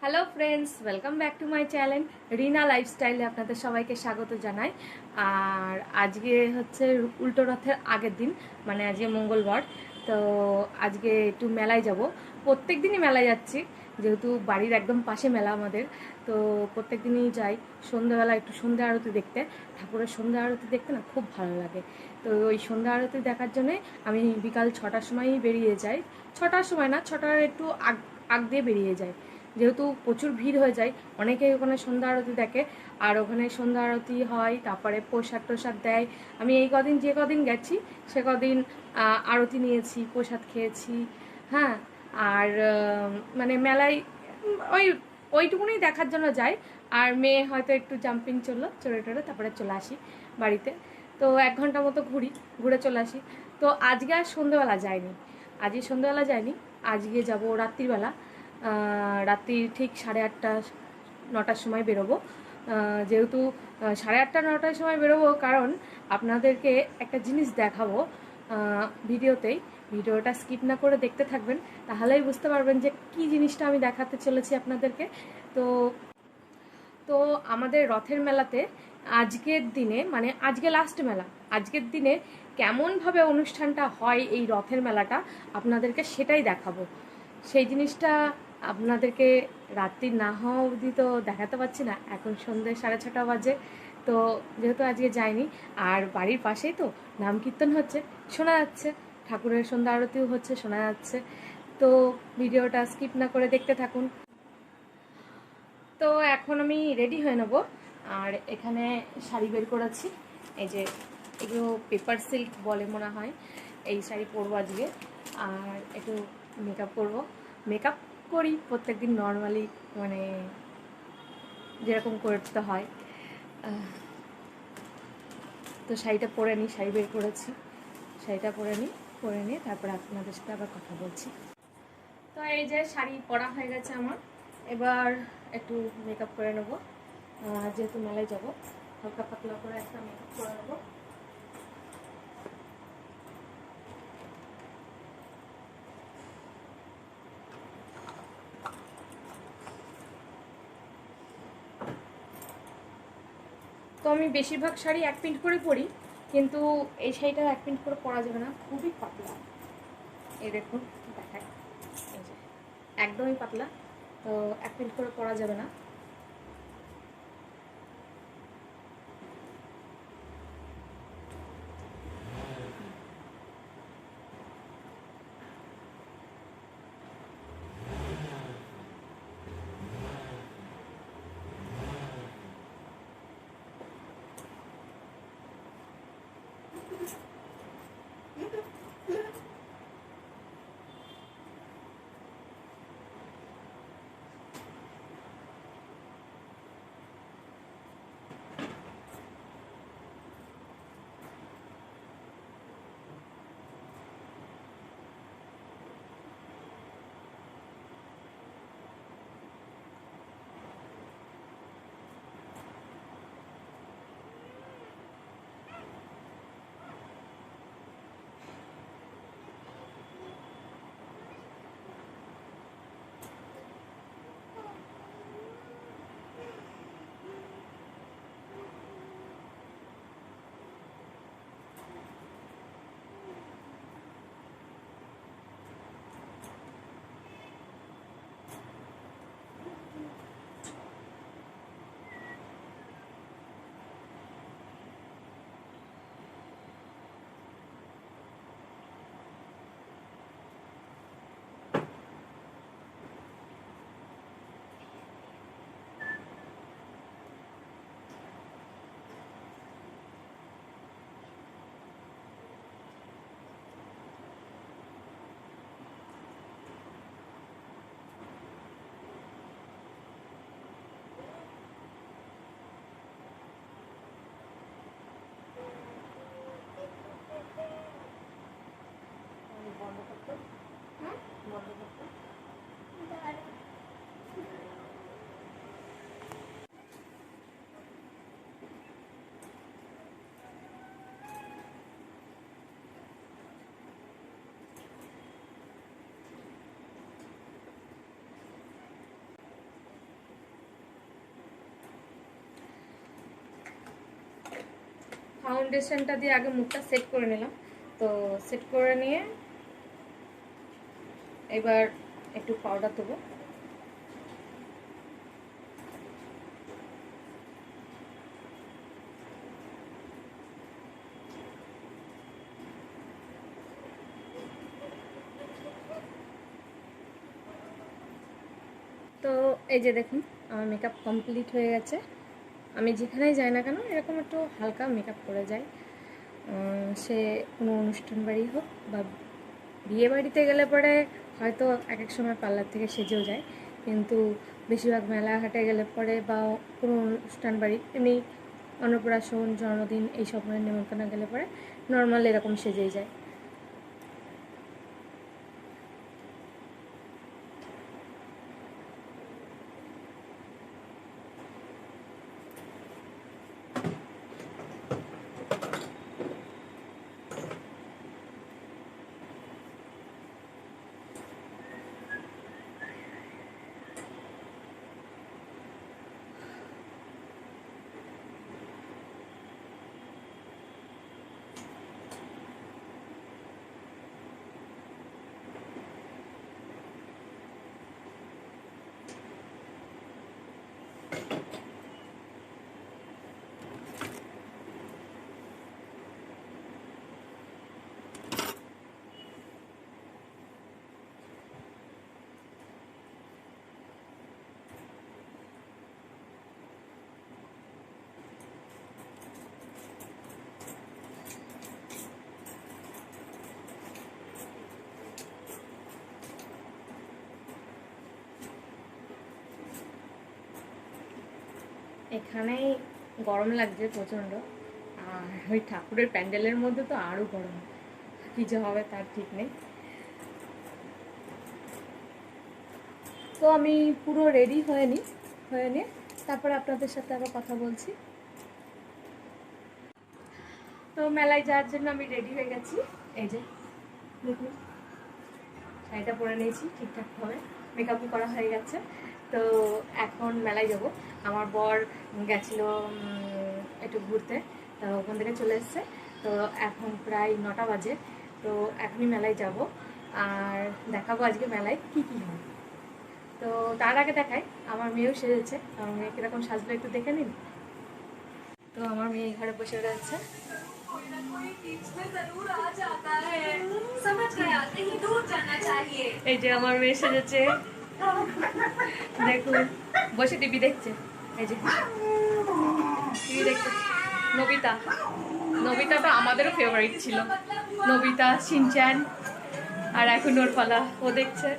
Hello friends, welcome back to my channel Rina লাইফস্টাইলে আপনাদের সবাইকে স্বাগত জানাই। আর আজকে হচ্ছে উল্টো রথের আগের দিন, মানে আজকে মঙ্গলবার। তো আজকে একটু মেলায় যাব। প্রত্যেক দিনই মেলায় যাচ্ছি, যেহেতু বাড়ির একদম পাশে মেলা আমাদের। তো প্রত্যেক দিনই যাই সন্ধ্যাবেলা একটু সন্ধ্যা আরতি দেখতে। ঠাকুরের সন্ধ্যা আরতি দেখতে না খুব ভালো লাগে। তো ওই সন্ধ্যা আরতি দেখার জন্যে আমি বিকাল 6টার সময়ই বেরিয়ে যাই। 6টার সময় না, 6টার একটু আগ দিয়ে বেরিয়ে যাই, যেহেতু প্রচুর ভিড় হয়ে যায়। অনেকেই ওখানে সন্ধ্যা আরতি দেখে, আর ওখানে সন্ধ্যা আরতি হয়, তারপরে প্রসাদ টোসাদ দেয়। আমি এই কদিন যে কদিন গেছি সে কদিন আরতি নিয়েছি, প্রসাদ খেয়েছি। হ্যাঁ। আর মানে মেলায় ওই ওইটুকুনি দেখার জন্য যাই। আর মেয়ে হয়তো একটু জাম্পিং চললো, চড়ে টড়ে তারপরে চলে আসি বাড়িতে। তো 1 ঘন্টা মতো ঘুরে চলে আসি। তো আজকে আর সন্ধ্যেবেলা যাইনি, আজকে সন্ধ্যেবেলা যাইনি, আজকে যাব রাত্রিবেলা। রাত্রি ঠিক 8:30 9টার সময় বেরোবো। যেহেতু 8:30 9টার সময় বেরোবো, কারণ আপনাদেরকে একটা জিনিস দেখাবো ভিডিওতেই। ভিডিওটা স্কিপ না করে দেখতে থাকবেন, তাহলেই বুঝতে পারবেন যে কী জিনিসটা আমি দেখাতে চলেছি আপনাদেরকে। তো তো আমাদের রথের মেলাতে আজকের দিনে, মানে আজকে লাস্ট মেলা, আজকের দিনে কেমনভাবে অনুষ্ঠানটা হয় এই রথের মেলাটা আপনাদেরকে সেটাই দেখাবো। সেই জিনিসটা আপনাদেরকে রাত্রি না হওয়া অবধি তো দেখাতে পারছি না। এখন সন্ধ্যে 6:30 বাজে। তো যেহেতু আজকে যাইনি, আর বাড়ির পাশেই তো নাম কীর্তন হচ্ছে, শোনা যাচ্ছে, ঠাকুরের সন্ধ্যা আরতিও হচ্ছে, শোনা যাচ্ছে। তো ভিডিওটা স্কিপ না করে দেখতে থাকুন। তো এখন আমি রেডি হয়ে নেব। আর এখানে শাড়ি বের করেছি, এই যে এগুলো পেপার সিল্ক বলে মনে হয়। এই শাড়ি পরবো আজকে। আর একটু মেকআপ করবো। মেকআপ করি প্রত্যেকদিন নর্মালি, মানে যেরকম করতে হয়। তো শাড়িটা পরে নিই, শাড়ি বের করেছি, শাড়িটা পরে নিয়ে তারপরে আপনাদের সাথে আবার কথা বলছি। তো এই যে শাড়ি পরা হয়ে গেছে আমার, এবার একটু মেকআপ করে নেবো। যেহেতু মেলায় যাবো, হালকা পাতলা করে একটা মেকআপ করে নেবো। তো আমি বেশিরভাগ শাড়ি 1 প্রিন্ট করে পরি, কিন্তু এই শাড়িটা 1 প্রিন্ট করে পরা যাবে না, খুবই পাতলা। এই দেখুন, দেখায়, এই যে একদমই পাতলা। তো 1 প্রিন্ট করে পরা যাবে না। ফাউন্ডেশনটা দিয়ে আগে মুখটা সেট করে নিলাম। তো সেট করে নিয়ে এবার একটু পাউডার দেবো। তো এই যে দেখুন আমার মেকআপ কমপ্লিট হয়ে গেছে। আমি যেখানেই যাই না কেন এরকম একটু হালকা মেকআপ করে যাই, সে কোনো অনুষ্ঠান বাড়ি হোক বা বিয়ে বাড়িতে গেলে পরে হয়তো এক এক সময় পার্লার থেকে সেজেও যায়, কিন্তু বেশিরভাগ মেলাঘাটে গেলে পরে বা কোনো অনুষ্ঠান বাড়ি এমনি অন্নপ্রাশন, জন্মদিন এইসব নেমন্তন্ন গেলে পরে নর্মাল এরকম সেজেই যায়। এখানেই গরম লাগছে প্রচণ্ড, আর ওই ঠাকুরের প্যান্ডেলের মধ্যে তো আরও গরম, কী যে হবে তার ঠিক নেই। তো আমি পুরো রেডি হয়ে নিয়ে তারপরে আপনাদের সাথে আবার কথা বলছি। তো মেলায় যাওয়ার জন্য আমি রেডি হয়ে গেছি। এই যে দেখুন শাড়িটা পরে নিয়েছি ঠিকঠাকভাবে, মেকআপও করা হয়ে গেছে। তো এখন মেলায় যাব। আমার বর গেছিল একটু ঘুরতে, তো ওখান থেকে চলে এসছে। তো এখন প্রায় 9টা বাজে। তো এখনই মেলায় যাব আর দেখাবো আজকে মেলায় কি কি হয়। তো তার আগে দেখাই আমার মেয়েও সেজেছে। আমার মেয়ে কীরকম সাজলো একটু দেখে নিন। তো আমার মেয়ে ঘরে বসে রয়েছে। এই যে আমার মেয়ে সেজেছে, দেখুন বসে টিভি দেখছে। এই যে টিভি দেখছে। নবিতা তো আমাদেরও ফেভারিট ছিল, নবিতা, শিনচ্যান, আর এখন ওর পালা, ও দেখছে।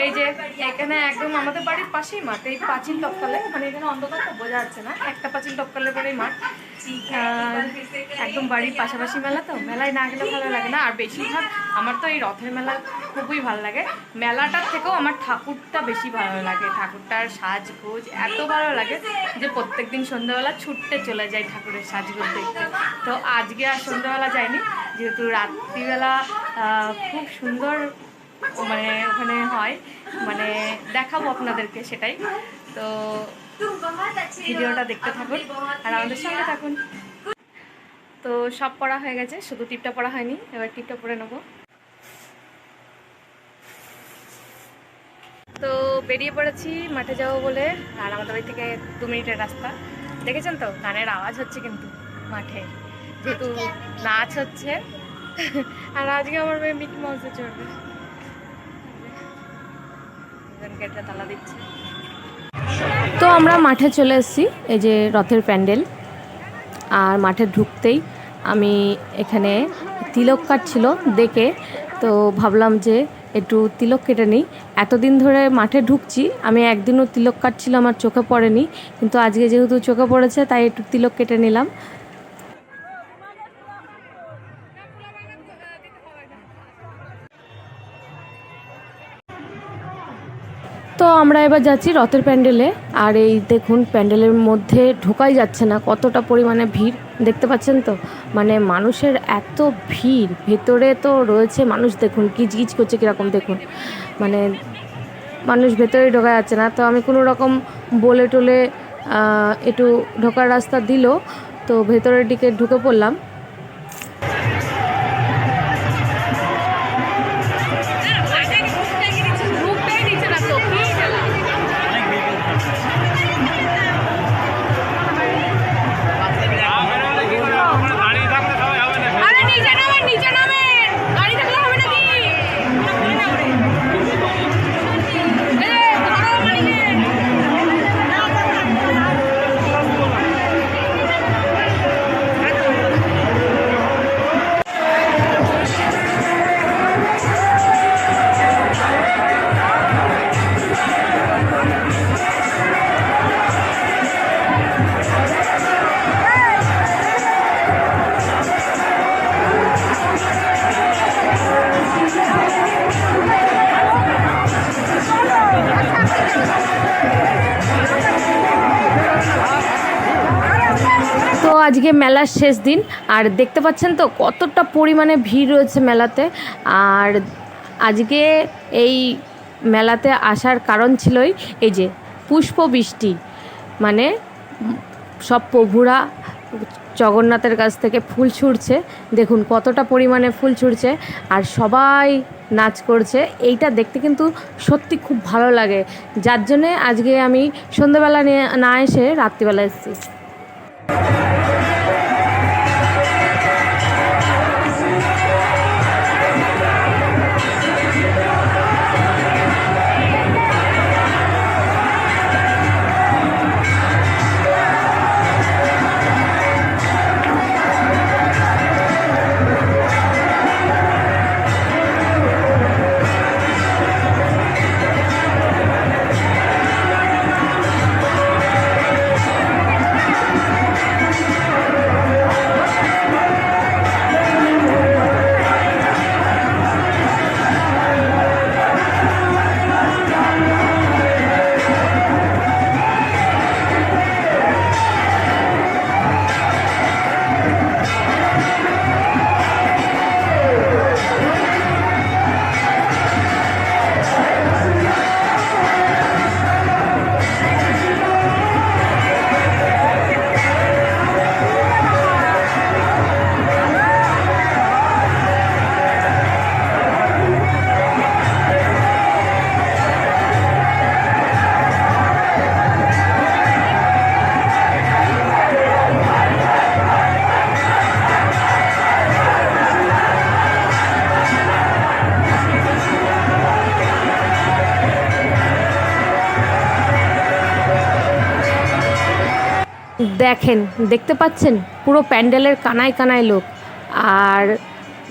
এই যে এখানে একদম আমাদের বাড়ির পাশেই মাঠ, এই পাঁচিল টপকালে, মানে এখানে অন্ধকার তো বোঝা যাচ্ছে না, একটা পাঁচিল টপকালে পরেই মাঠ, একদম বাড়ির পাশাপাশি মেলা। তো মেলায় না গেলে ভালো লাগে না। আর বেশিরভাগ আমার তো এই রথের মেলা খুবই ভালো লাগে। মেলাটার থেকেও আমার ঠাকুরটা বেশি ভালো লাগে। ঠাকুরটার সাজগোজ এত ভালো লাগে যে প্রত্যেক দিন সন্ধ্যাবেলা ছুটতে চলে যায় ঠাকুরের সাজগোজ দেখতে। তো আজকে আর সন্ধ্যাবেলা যায়নি, যেহেতু রাত্রিবেলা খুব সুন্দর মানে ওখানে হয়, মানে দেখাবো আপনাদেরকে সেটাই। তো ভিডিওটা দেখতে থাকুন আর আমাদের সঙ্গে থাকুন। তো সব পড়া হয়ে গেছে, শুধু টিপটা পড়া হয়নি, এবার টিপটা পরে নেব। তো বেরিয়ে পড়েছি মাঠে যাবো বলে, আর আমাদের বাড়ি থেকে 2 মিনিটের রাস্তা। দেখেছেন তো গানের আওয়াজ হচ্ছে কিন্তু মাঠে, যেহেতু নাচ হচ্ছে। আর আজকে আমার মেয়ে মিকি মাউসে চড়বে, গেটটা তালা দিচ্ছে। তো আমরা মাঠে চলে এসেছি, এই যে রথের প্যান্ডেল। আর মাঠে ঢুকতেই আমি এখানে তিলক কাটছিল দেখে, তো ভাবলাম যে একটু তিলক কেটে নিই। এতদিন ধরে মাঠে ঢুকছি, আমি একদিনও তিলক কাটছিল আমার চোখে পড়েনি, কিন্তু আজকে যেহেতু চোখে পড়েছে তাই একটু তিলক কেটে নিলাম। তো আমরা এবার যাচ্ছি রথের প্যান্ডেলে। আর এই দেখুন প্যান্ডেলের মধ্যে ঢোকাই যাচ্ছে না, কতটা পরিমাণে ভিড় দেখতে পাচ্ছেন তো। মানে মানুষের এত ভিড়, ভেতরে তো রয়েছে মানুষ, দেখুন গিজগিজ করছে কীরকম, দেখুন মানে মানুষ ভেতরে ঢোকা যাচ্ছে না। তো আমি কোনো রকম বলে টলে একটু ঢোকার রাস্তা দিল, তো ভেতরের দিকে ঢুকে পড়লাম। তো আজকে মেলার শেষ দিন, আর দেখতে পাচ্ছেন তো কতটা পরিমাণে ভিড় রয়েছে মেলাতে। আর আজকে এই মেলাতে আসার কারণ ছিলই এই যে পুষ্প বৃষ্টি, মানে সব প্রভুরা জগন্নাথের কাছ থেকে ফুল ছুঁড়ছে। দেখুন কতটা পরিমাণে ফুল ছুঁড়ছে আর সবাই নাচ করছে। এইটা দেখতে কিন্তু সত্যি খুব ভালো লাগে, যার জন্যে আজকে আমি সন্ধ্যেবেলা না এসে রাত্রিবেলা এসেছি। দেখেন, দেখতে পাচ্ছেন পুরো প্যান্ডেলের কানায় কানায় লোক। আর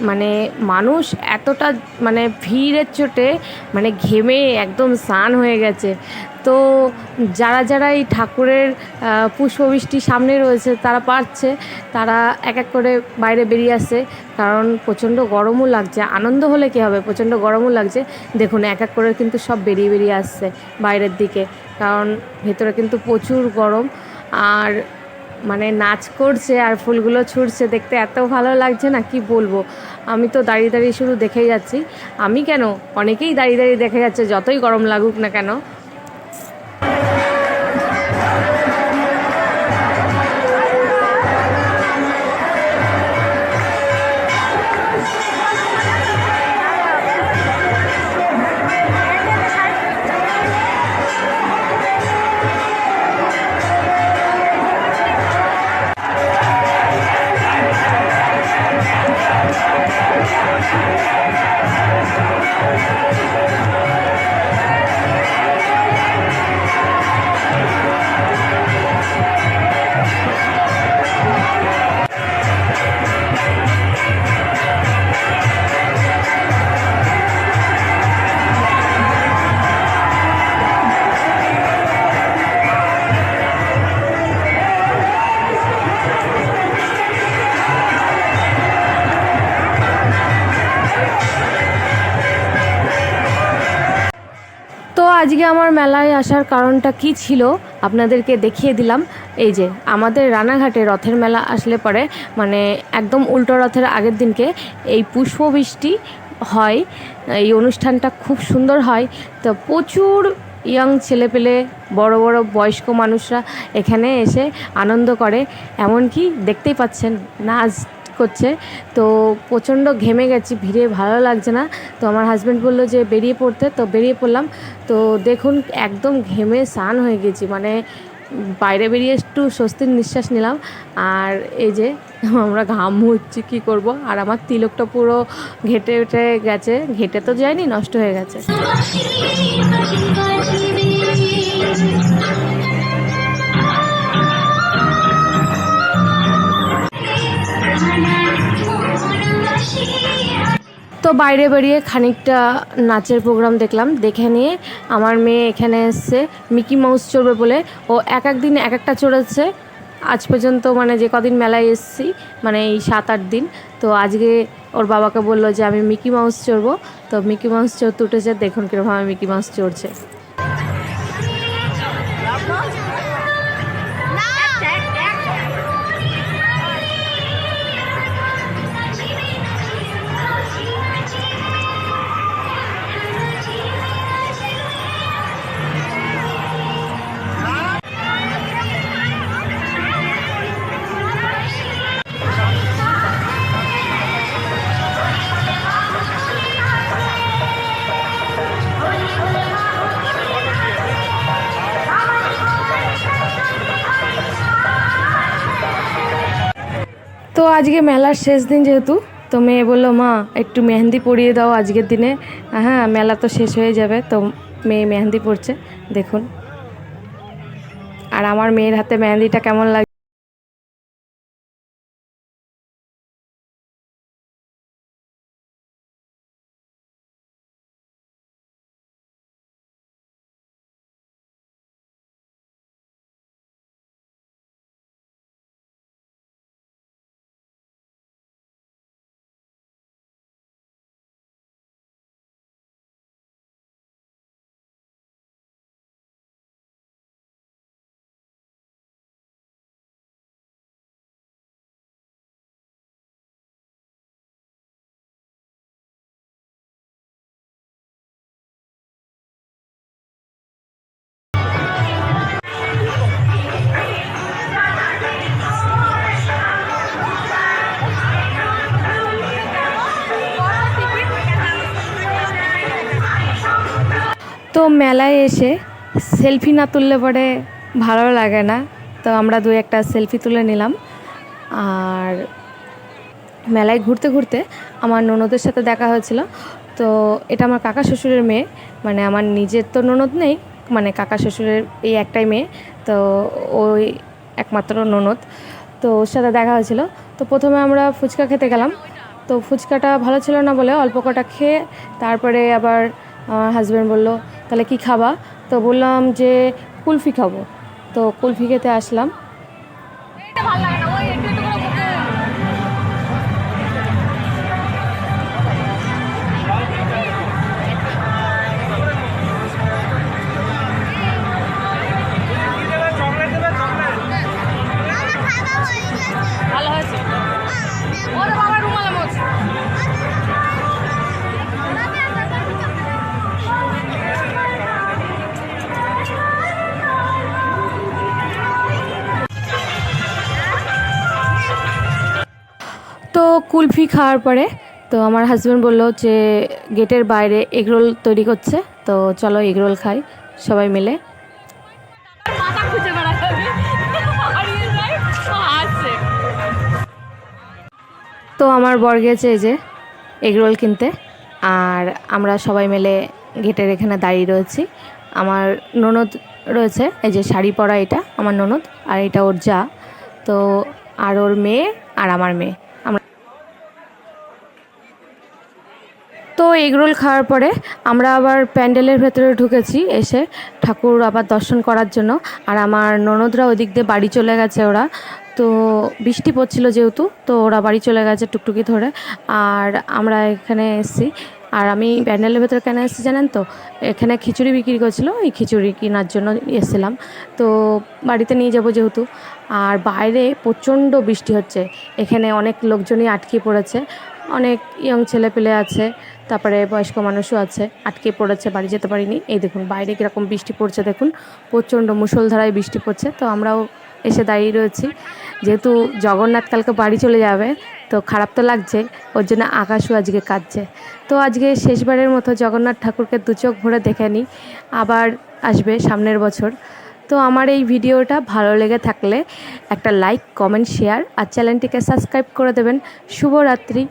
মানে মানুষ এতটা মানে ভিড়ের চোটে মানে ঘেমে একদম স্নান হয়ে গেছে। তো যারা যারা এই ঠাকুরের পুষ্পবৃষ্টি সামনে রয়েছে তারা পারছে, তারা এক এক করে বাইরে বেরিয়ে আসছে, কারণ প্রচণ্ড গরমও লাগছে। আনন্দ হলে কী হবে, প্রচণ্ড গরমও লাগছে। দেখুন এক এক করে কিন্তু সব বেরিয়ে বেরিয়ে আসছে বাইরের দিকে, কারণ ভেতরে কিন্তু প্রচুর গরম। আর মানে নাচ করছে আর ফুলগুলো ছুটছে, দেখতে এত ভালো লাগছে না কি বলবো। আমি তো দাঁড়িয়ে দাঁড়িয়ে শুধু দেখেই যাচ্ছি। আমি কেন, অনেকেই দাঁড়িয়ে দাঁড়িয়ে দেখে যাচ্ছে, যতই গরম লাগুক না কেন। আজকে আমার মেলায় আসার কারণটা কি ছিল আপনাদেরকে দেখিয়ে দিলাম। এই যে আমাদের রানাঘাটে রথের মেলা আসলে পরে মানে একদম উল্টো রথের আগের দিনকে এই পুষ্পবৃষ্টি হয়, এই অনুষ্ঠানটা খুব সুন্দর হয়। তো প্রচুর ইয়ং ছেলেপেলে বড় বড় বয়স্ক মানুষরা এখানে এসে আনন্দ করে, এমনকি দেখতেই পাচ্ছেন নাচ করছে। তো প্রচণ্ড ঘেমে গেছি, ভিড়ে ভালো লাগছে না। তো আমার হাজব্যান্ড বললো যে বেরিয়ে পড়তে, তো বেরিয়ে পড়লাম। তো দেখুন একদম ঘেমে স্নান হয়ে গেছি, মানে বাইরে বেরিয়ে একটু স্বস্তির নিঃশ্বাস নিলাম। আর এই যে আমরা ঘাম মুছছি, কী করব। আর আমার তিলকটা পুরো ঘেটে উঠে গেছে, ঘেটে তো যায়নি, নষ্ট হয়ে গেছে। তো বাইরে বেরিয়ে খানিকটা নাচের প্রোগ্রাম দেখলাম, দেখে নিয়ে আমার মেয়ে এখানে এসছে মিকি মাউস চড়বে বলে। ও এক দিন এক একটা চড়েছে আজ পর্যন্ত, মানে যে কদিন মেলায় এসেছি, মানে এই 7-8 দিন। তো আজকে ওর বাবাকে বললো যে আমি মিকি মাউস চড়বো। তো মিকি মাউস চড়তে উঠেছে, দেখুন কীরকমভাবে মিকি মাউস চড়ছে। তো আজকে মেলার শেষ দিন যেহেতু, তো মেয়ে বললো মা একটু মেহেন্দি পরিয়ে দাও আজকের দিনে। হ্যাঁ, মেলা তো শেষ হয়ে যাবে। তো মেয়ে মেহেন্দি পরছে, দেখুন। আর আমার মেয়ের হাতে মেহেন্দিটা কেমন লাগে। তো মেলায় এসে সেলফি না তুললে পরে ভালো লাগে না। তো আমরা 2-1টা সেলফি তুলে নিলাম। আর মেলায় ঘুরতে ঘুরতে আমার ননদের সাথে দেখা হয়েছিল। তো এটা আমার কাকা শ্বশুরের মেয়ে, মানে আমার নিজের তো ননদ নেই, মানে কাকা শ্বশুরের এই একটাই মেয়ে। তো ওই একমাত্র ননদ, তো ওর সাথে দেখা হয়েছিল। তো প্রথমে আমরা ফুচকা খেতে গেলাম। তো ফুচকাটা ভালো ছিল না বলে অল্প কটা খেয়ে তারপরে আবার আমার হাজব্যান্ড বললো তাহলে কি খাবা। তো বললাম যে কুলফি খাবো। তো কুলফি খেতে আসলাম। ভালো হয়েছে। ওরে বাবা রুমাল মোছ। তো কুলফি খাওয়ার পরে তো আমার হাজব্যান্ড বললো যে গেটের বাইরে এগরোল তৈরি করছে, তো চলো এগরোল খাই সবাই মিলে। তো আমার বর গেছে এই যে এগরোল কিনতে, আর আমরা সবাই মিলে গেটের এখানে দাঁড়িয়ে রয়েছি। আমার ননদ রয়েছে, এই যে শাড়ি পরা, এটা আমার ননদ, আর এটা ওর যা। তো আর ওর মেয়ে আর আমার মেয়ে। তো এগরোল খাওয়ার পরে আমরা আবার প্যান্ডেলের ভেতরে ঢুকেছি, এসে ঠাকুর আবার দর্শন করার জন্য। আর আমার ননদরা ওই দিক দিয়ে বাড়ি চলে গেছে ওরা। তো বৃষ্টি পড়ছিল যেহেতু, তো ওরা বাড়ি চলে গেছে টুকটুকি ধরে। আর আমরা এখানে এসেছি। আর আমি প্যান্ডেলের ভেতরে কেন এসেছি জানেন তো, এখানে খিচুড়ি বিক্রি করছিল, এই খিচুড়ি কেনার জন্য এসেছিলাম। তো বাড়িতে নিয়ে যাব যেহেতু। আর বাইরে প্রচণ্ড বৃষ্টি হচ্ছে, এখানে অনেক লোকজনই আটকে পড়েছে, অনেক ইয়ং ছেলেপেলে আছে। তারপরে বয়স্ক মানুষও আছে, আটকে পড়েছে, বাড়ি যেতে পারিনি। এই দেখুন বাইরে কীরকম বৃষ্টি পড়ছে, দেখুন প্রচণ্ড মুষলধারায় বৃষ্টি পড়ছে। তো আমরাও এসে দাঁড়িয়ে রয়েছি, যেহেতু জগন্নাথ কালকে বাড়ি চলে যাবে তো খারাপ তো লাগছে, ওর জন্য আকাশও আজকে কাঁদছে। তো আজকে শেষবারের মতো জগন্নাথ ঠাকুরকে দু চোখ ভরে দেখে নিই, আবার আসবে সামনের বছর। তো আমার এই ভিডিওটা ভালো লেগে থাকলে একটা লাইক, কমেন্ট, শেয়ার আর চ্যানেলটিকে সাবস্ক্রাইব করে দেবেন। শুভরাত্রি।